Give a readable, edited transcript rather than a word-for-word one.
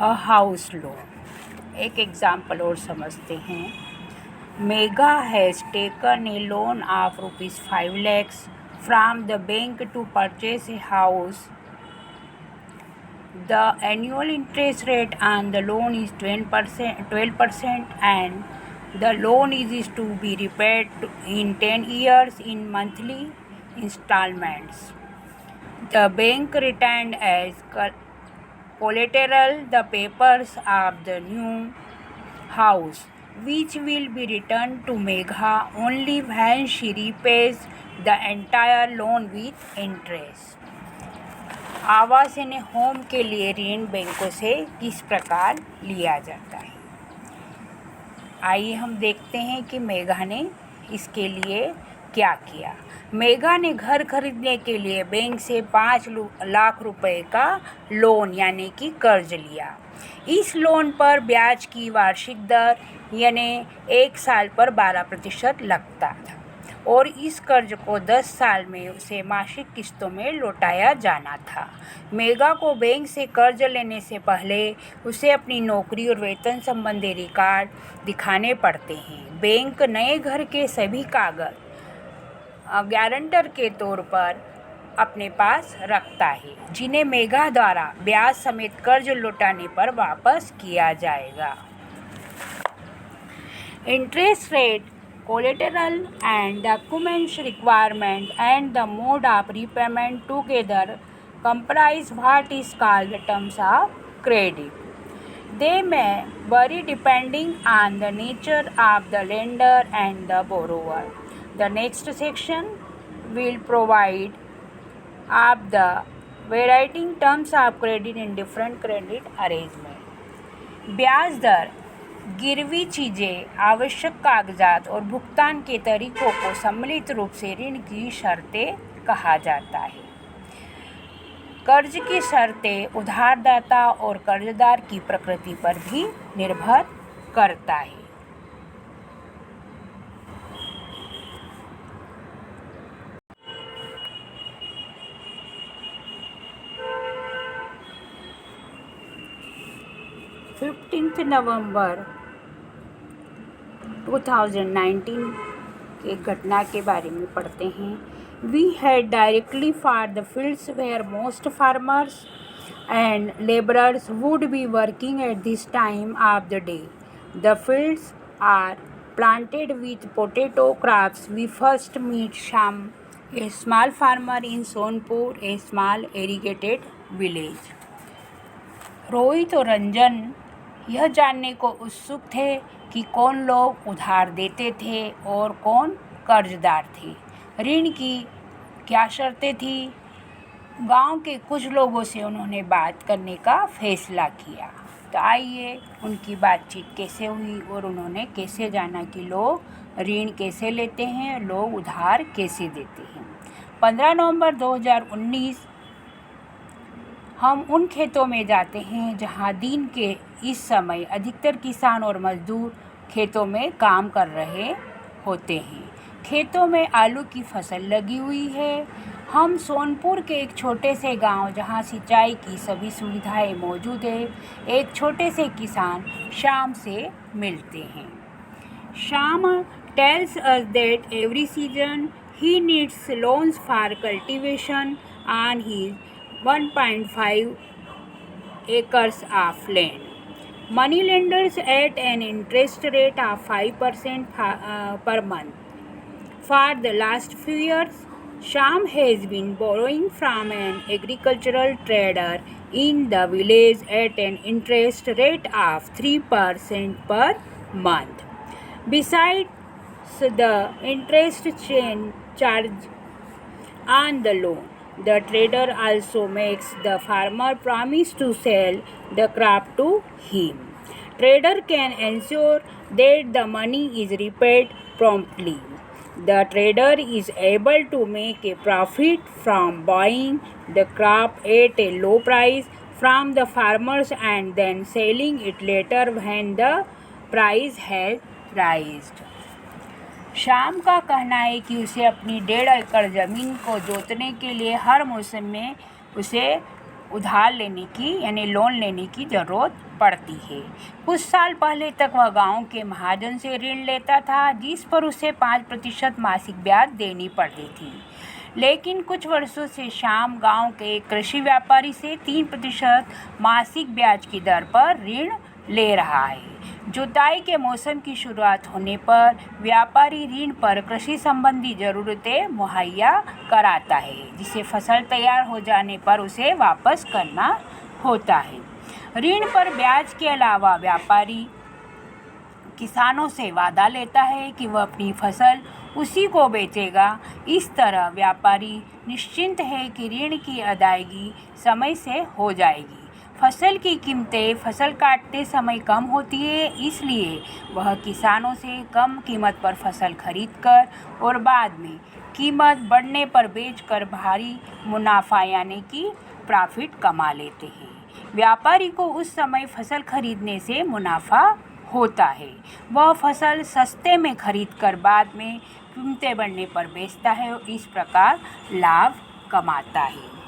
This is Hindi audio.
A house loan. एक एग्जाम्पल और समझते हैं। Megha has taken a loan of ₹5 lakhs from the bank to purchase a house. The annual interest rate on the loan is 12% and the loan is to be repaid in 10 years in monthly installments. The bank retained as collateral the papers of the new house, which will be returned to Megha only when she repays the entire loan with interest. आवास यानी होम के लिए ऋण बैंकों से किस प्रकार लिया जाता है। आइए हम देखते हैं कि मेघा ने इसके लिए क्या किया। मेघा ने घर खरीदने के लिए बैंक से 5 लाख रुपए का लोन यानी कि कर्ज लिया। इस लोन पर ब्याज की वार्षिक दर यानी 1 साल पर 12% लगता था और इस कर्ज को 10 साल में उसे मासिक किस्तों में लौटाया जाना था। मेघा को बैंक से कर्ज लेने से पहले उसे अपनी नौकरी और वेतन संबंधी रिकॉर्ड दिखाने पड़ते हैं। बैंक नए घर के सभी कागज गारंटर के तौर पर अपने पास रखता है, जिन्हें मेघा द्वारा ब्याज समेत कर्ज लौटाने पर वापस किया जाएगा। Interest rate, collateral and documents requirement and the mode of repayment together comprise what is called the terms of credit. They may vary depending on the nature of the lender and the borrower. The next section will provide of the varying terms of credit in different credit arrangement. ब्याज दर, गिरवी चीज़ें, आवश्यक कागजात और भुगतान के तरीकों को सम्मिलित रूप से ऋण की शर्तें कहा जाता है। कर्ज की शर्तें उधारदाता और कर्जदार की प्रकृति पर भी निर्भर करता है। नवंबर 2019 के घटना के बारे में पढ़ते हैं। We head directly for the fields where most farmers and laborers would be working at this time of the day. The fields are planted with potato crops. We first meet Sham, a small farmer in Sonpur, a small irrigated village. Rohit और रंजन यह जानने को उत्सुक थे कि कौन लोग उधार देते थे और कौन कर्जदार थे। ऋण की क्या शर्तें थी। गांव के कुछ लोगों से उन्होंने बात करने का फैसला किया। तो आइए उनकी बातचीत कैसे हुई और उन्होंने कैसे जाना कि लोग ऋण कैसे लेते हैं, लोग उधार कैसे देते हैं। 15 नवंबर 2019 हम उन खेतों में जाते हैं जहां दिन के इस समय अधिकतर किसान और मजदूर खेतों में काम कर रहे होते हैं। खेतों में आलू की फसल लगी हुई है। हम सोनपुर के एक छोटे से गांव जहां सिंचाई की सभी सुविधाएं मौजूद है, एक छोटे से किसान श्याम से मिलते हैं। Shyam tells us that every season he needs loans for cultivation on his 1.5 acres of land. Money lenders at an interest rate of 5% per month. For the last few years, Sham has been borrowing from an agricultural trader in the village at an interest rate of 3% per month. Besides the interest charge on the loan, the trader also makes the farmer promise to sell the crop to him. Trader can ensure that the money is repaid promptly. The trader is able to make a profit from buying the crop at a low price from the farmers and then selling it later when the price has risen. Shyam का कहना है कि उसे अपनी 1.5 एकड़ ज़मीन को जोतने के लिए हर मौसम में उसे उधार लेने की यानी लोन लेने की ज़रूरत पड़ती है। कुछ साल पहले तक वह गांव के महाजन से ऋण लेता था, जिस पर उसे 5% मासिक ब्याज देनी पड़ती थी। लेकिन कुछ वर्षों से श्याम गांव के एक कृषि व्यापारी से 3% मासिक ब्याज की दर पर ऋण ले रहा है। जुताई के मौसम की शुरुआत होने पर व्यापारी ऋण पर कृषि संबंधी ज़रूरतें मुहैया कराता है, जिसे फसल तैयार हो जाने पर उसे वापस करना होता है। ऋण पर ब्याज के अलावा व्यापारी किसानों से वादा लेता है कि वह अपनी फसल उसी को बेचेगा। इस तरह व्यापारी निश्चिंत है कि ऋण की अदायगी समय से हो जाएगी। फसल की कीमतें फसल काटते समय कम होती है, इसलिए वह किसानों से कम कीमत पर फसल खरीदकर और बाद में कीमत बढ़ने पर बेचकर भारी मुनाफा यानी कि प्रॉफिट कमा लेते हैं। व्यापारी को उस समय फसल खरीदने से मुनाफा होता है। वह फसल सस्ते में खरीदकर बाद में कीमतें बढ़ने पर बेचता है और इस प्रकार लाभ कमाता है।